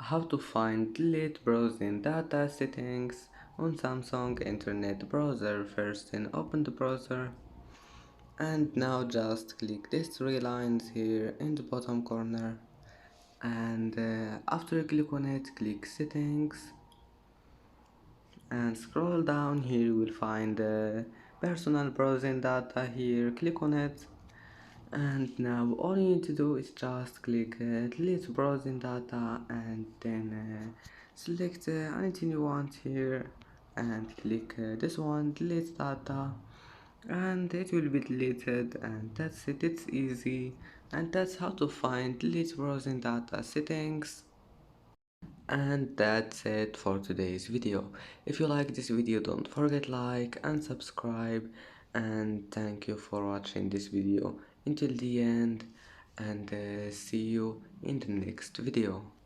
How to find delete browsing data settings on Samsung Internet Browser. First, then open the browser, and now just click these three lines here in the bottom corner, and after you click on it, click settings and scroll down. Here you will find personal browsing data. Here, click on it, and now all you need to do is just click delete browsing data, and then select anything you want here, and click this one, delete data, and it will be deleted. And that's it, it's easy, and that's how to find delete browsing data settings. And that's it for today's video. If you like this video, don't forget like and subscribe, and thank you for watching this video until the end, and see you in the next video.